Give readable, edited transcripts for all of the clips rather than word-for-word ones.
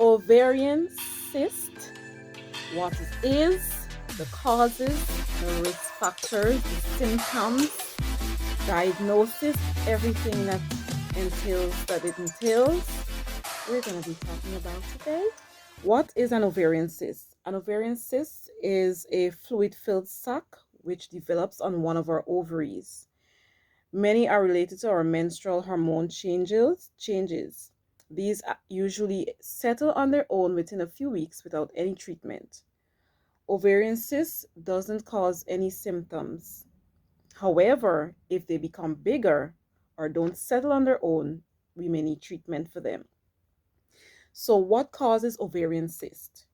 Ovarian cyst, what it is, the causes, the risk factors, the symptoms, diagnosis, everything that it entails. We're going to be talking about today. What is an ovarian cyst? An ovarian cyst is a fluid-filled sac which develops on one of our ovaries. Many are related to our menstrual hormone changes. These usually settle on their own within a few weeks without any treatment. Ovarian cysts doesn't cause any symptoms. However, if they become bigger or don't settle on their own, we may need treatment for them. So, what causes ovarian cyst?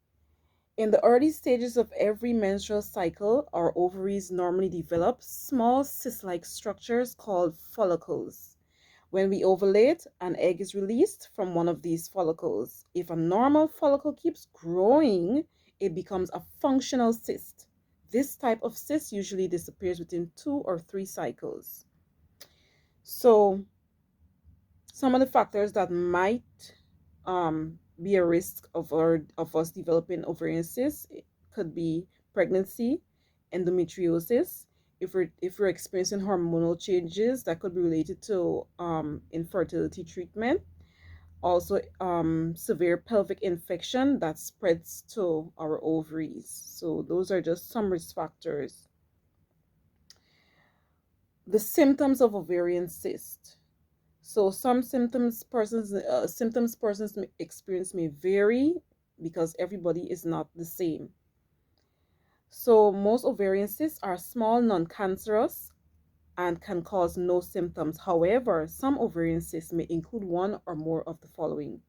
In the early stages of every menstrual cycle, our ovaries normally develop small cyst-like structures called follicles. When we ovulate, an egg is released from one of these follicles. If a normal follicle keeps growing, it becomes a functional cyst. This type of cyst usually disappears within 2 or 3 cycles. So, some of the factors that might be a risk of us developing ovarian cysts could be pregnancy, endometriosis. If we're experiencing hormonal changes, that could be related to infertility treatment. Also, severe pelvic infection that spreads to our ovaries. So those are just some risk factors. The symptoms of ovarian cyst. So some symptoms persons experience may vary because everybody is not the same. So most ovarian cysts are small, non-cancerous, and can cause no symptoms. However, some ovarian cysts may include one or more of the following.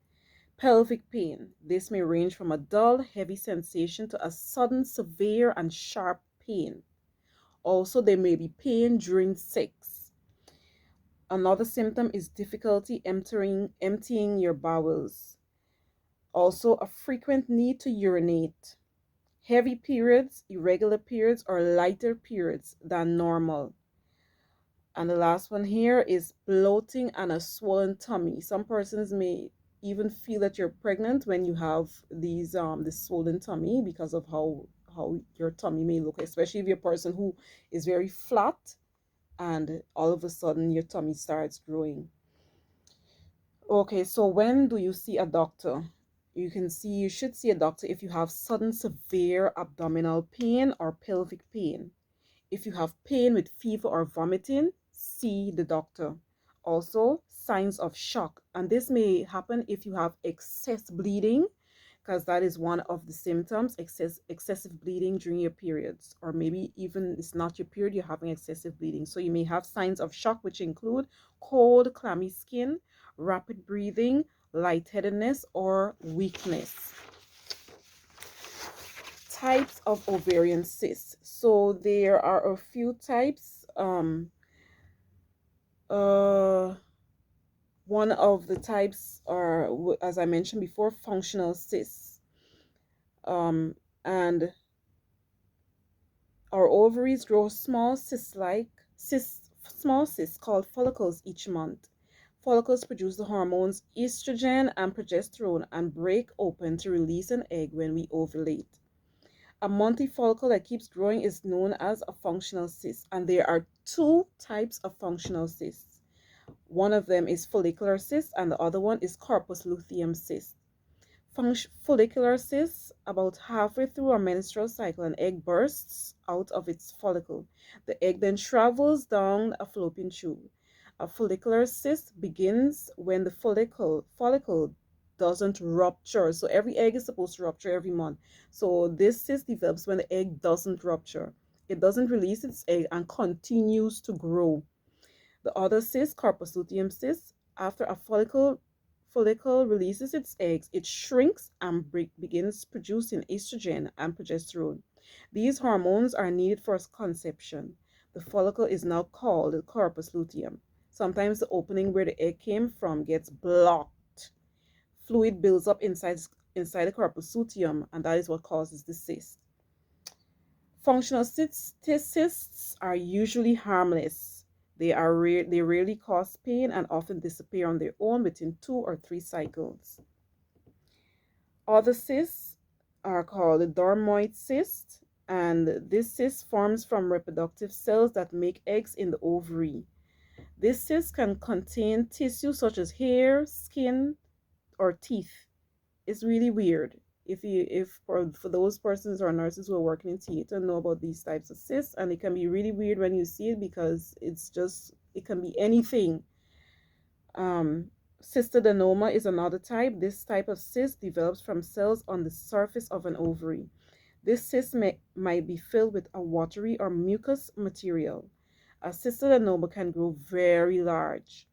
Pelvic pain. This may range from a dull, heavy sensation to a sudden, severe, and sharp pain. Also, there may be pain during sex. Another symptom is difficulty emptying your bowels. Also, a frequent need to urinate. Heavy periods, irregular periods, or lighter periods than normal. And the last one here is bloating and a swollen tummy. Some persons may even feel that you're pregnant when you have this swollen tummy because of how your tummy may look, especially if you're a person who is very flat and all of a sudden your tummy starts growing. Okay, so when do you see a doctor? You should see a doctor if you have sudden severe abdominal pain or pelvic pain. If you have pain with fever or vomiting, see the doctor. Also, signs of shock, and this may happen if you have excess bleeding, because that is one of the symptoms, excessive bleeding during your periods, or maybe even it's not your period, you're having excessive bleeding. So you may have signs of shock, which include cold, clammy skin, rapid breathing, lightheadedness, or weakness. Types of ovarian cysts. So there are a few types. One of the types are, as I mentioned before, functional cysts. And our ovaries grow small cysts called follicles each month. Follicles produce the hormones estrogen and progesterone and break open to release an egg when we ovulate. A monthly follicle that keeps growing is known as a functional cyst, and there are 2 types of functional cysts. One of them is follicular cyst, and the other one is corpus luteum cyst. Follicular cysts, about halfway through a menstrual cycle, an egg bursts out of its follicle. The egg then travels down a fallopian tube. A follicular cyst begins when the follicle doesn't rupture. So every egg is supposed to rupture every month. So this cyst develops when the egg doesn't rupture. It doesn't release its egg and continues to grow. The other cyst, corpus luteum cyst, after a follicle releases its eggs, it shrinks and begins producing estrogen and progesterone. These hormones are needed for conception. The follicle is now called the corpus luteum. Sometimes the opening where the egg came from gets blocked. Fluid builds up inside the corpus luteum, and that is what causes the cyst. Functional cysts are usually harmless. They rarely cause pain and often disappear on their own within 2 or 3 cycles. Other cysts are called the dermoid cyst, and this cyst forms from reproductive cells that make eggs in the ovary. This cyst can contain tissue such as hair, skin, or teeth. It's really weird. If for those persons or nurses who are working in theater know about these types of cysts, and it can be really weird when you see it because it can be anything. Cystadenoma is another type. This type of cyst develops from cells on the surface of an ovary. This cyst might be filled with a watery or mucus material. A cystadenoma can grow very large.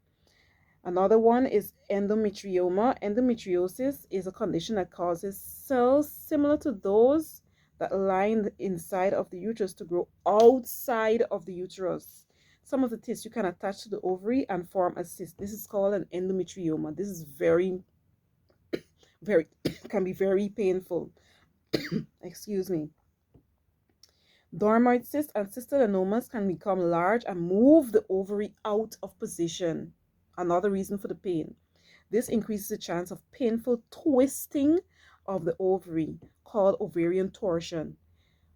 Another one is endometrioma. Endometriosis is a condition that causes cells similar to those that line the inside of the uterus to grow outside of the uterus. Some of the tissue can attach to the ovary and form a cyst. This is called an endometrioma. This is very, can be very painful. Excuse me. Dermoid cysts and cystadenomas can become large and move the ovary out of position. Another reason for the pain. This increases the chance of painful twisting of the ovary, called ovarian torsion.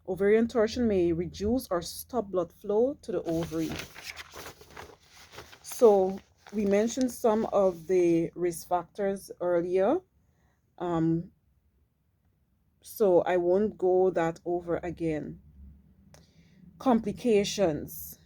Ovarian torsion may reduce or stop blood flow to the ovary. So we mentioned some of the risk factors earlier. Um, so I won't go that over again. Complications.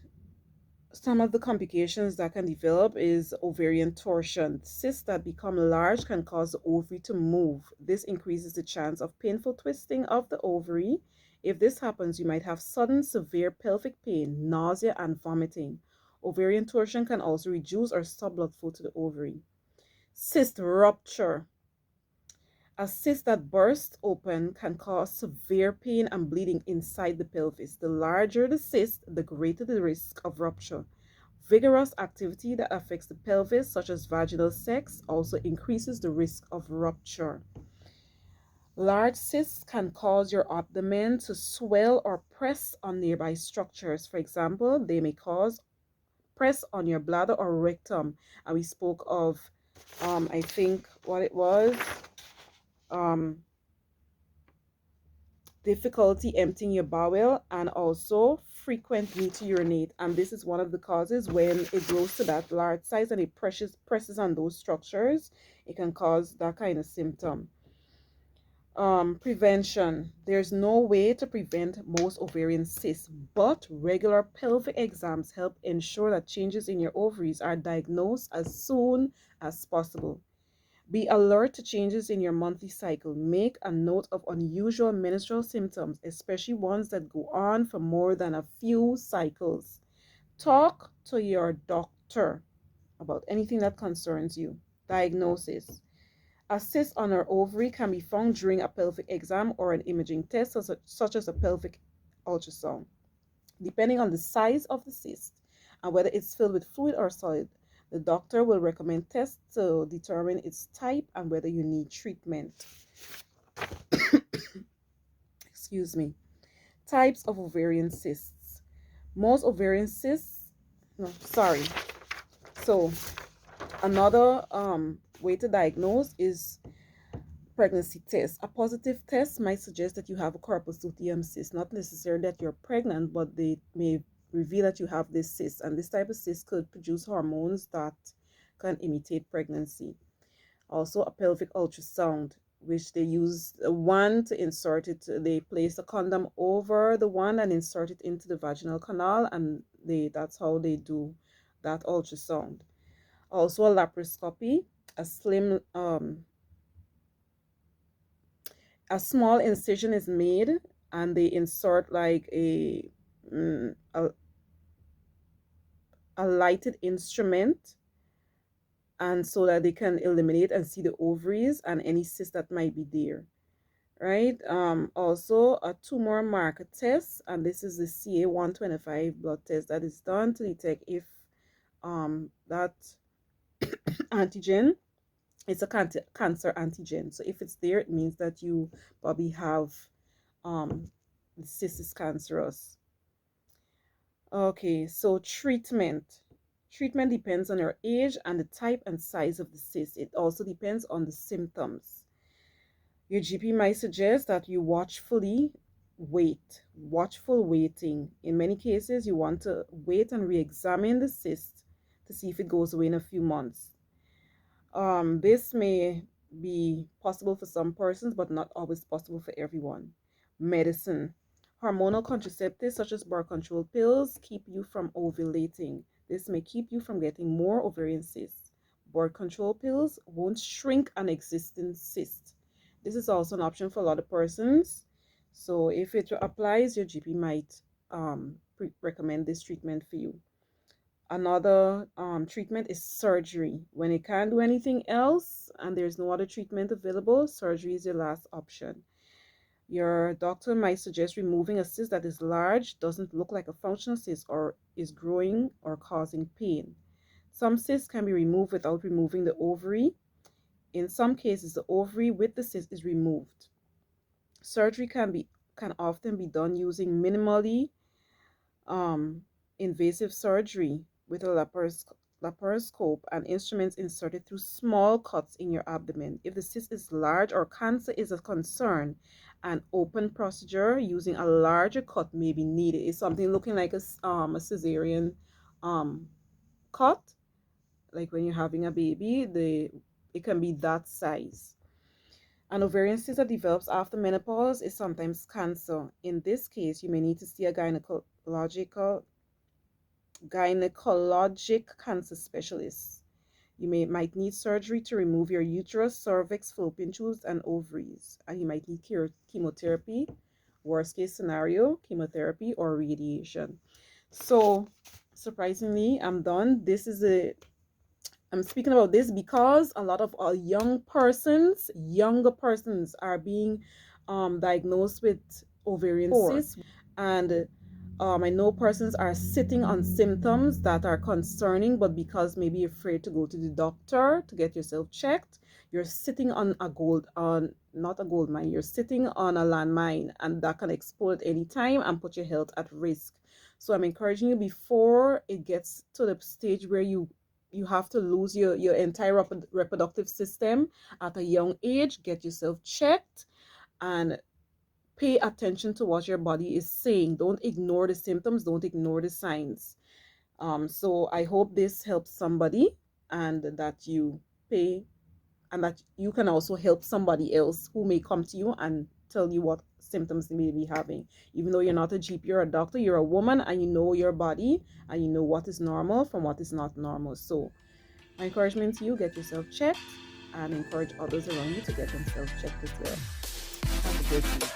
Some of the complications that can develop is ovarian torsion. Cysts that become large can cause the ovary to move. This increases the chance of painful twisting of the ovary. If this happens, you might have sudden severe pelvic pain, nausea, and vomiting. Ovarian torsion can also reduce or stop blood flow to the ovary. Cyst rupture. A cyst that bursts open can cause severe pain and bleeding inside the pelvis. The larger the cyst, the greater the risk of rupture. Vigorous activity that affects the pelvis, such as vaginal sex, also increases the risk of rupture. Large cysts can cause your abdomen to swell or press on nearby structures. For example, they may cause press on your bladder or rectum. And we spoke of, I think, what it was. Difficulty emptying your bowel, and also frequent need to urinate. And this is one of the causes. When it grows to that large size and it presses on those structures, it can cause that kind of symptom. Prevention. There's no way to prevent most ovarian cysts, but regular pelvic exams help ensure that changes in your ovaries are diagnosed as soon as possible. Be alert to changes in your monthly cycle. Make a note of unusual menstrual symptoms, especially ones that go on for more than a few cycles. Talk to your doctor about anything that concerns you. Diagnosis. A cyst on our ovary can be found during a pelvic exam or an imaging test, such as a pelvic ultrasound. Depending on the size of the cyst and whether it's filled with fluid or solid, the doctor will recommend tests to determine its type and whether you need treatment. Excuse me. Types of ovarian cysts. Most ovarian cysts, no, sorry. So another way to diagnose is pregnancy test. A positive test might suggest that you have a corpus luteum cyst, not necessarily that you're pregnant, but they may reveal that you have this cyst, and this type of cyst could produce hormones that can imitate pregnancy. Also, a pelvic ultrasound, which they use a wand to insert it. They place a condom over the wand and insert it into the vaginal canal, and that's how they do that ultrasound. Also, a laparoscopy, a slim a small incision is made, and they insert like a lighted instrument, and so that they can eliminate and see the ovaries and any cyst that might be there, right? Also a tumor marker test, and this is the CA-125 blood test that is done to detect if that antigen, it's a cancer antigen. So if it's there, it means that you probably have the cyst is cancerous. Okay, so treatment. Treatment depends on your age and the type and size of the cyst. It also depends on the symptoms. Your GP might suggest that you watchful waiting. In many cases, you want to wait and re-examine the cyst to see if it goes away in a few months. This may be possible for some persons, but not always possible for everyone. Medicine. Hormonal contraceptives such as birth control pills keep you from ovulating. This may keep you from getting more ovarian cysts. Birth control pills won't shrink an existing cyst. This is also an option for a lot of persons. So if it applies, your GP might recommend this treatment for you. Another treatment is surgery. When it can't do anything else and there's no other treatment available, surgery is your last option. Your doctor might suggest removing a cyst that is large, doesn't look like a functional cyst, or is growing or causing pain. Some cysts can be removed without removing the ovary. In some cases, the ovary with the cyst is removed. Surgery can often be done using minimally invasive surgery with a laparoscope and instruments inserted through small cuts in your abdomen. If the cyst is large or cancer is a concern, an open procedure using a larger cut may be needed. It's something looking like a cesarean cut, like when you're having a baby. It can be that size. An ovarian cyst that develops after menopause is sometimes cancer. In this case, you may need to see a gynecologic cancer specialist. You might need surgery to remove your uterus, cervix, fallopian tubes, and ovaries. And you might need chemotherapy, worst case scenario, chemotherapy or radiation. So, surprisingly, I'm done. I'm speaking about this because a lot of our younger persons are being diagnosed with ovarian cysts, and I know persons are sitting on symptoms that are concerning, but because maybe you're afraid to go to the doctor to get yourself checked, you're sitting on not a gold mine, you're sitting on a landmine, and that can explode at any time and put your health at risk. So I'm encouraging you before it gets to the stage where you have to lose your entire reproductive system at a young age. Get yourself checked and pay attention to what your body is saying. Don't ignore the symptoms, don't ignore the signs. So I hope this helps somebody, and that you pay, and that you can also help somebody else who may come to you and tell you what symptoms they may be having. Even though you're not a GP or a doctor, you're a woman and you know your body and you know what is normal from what is not normal. So my encouragement to you, get yourself checked and encourage others around you to get themselves checked as well. Have a good day.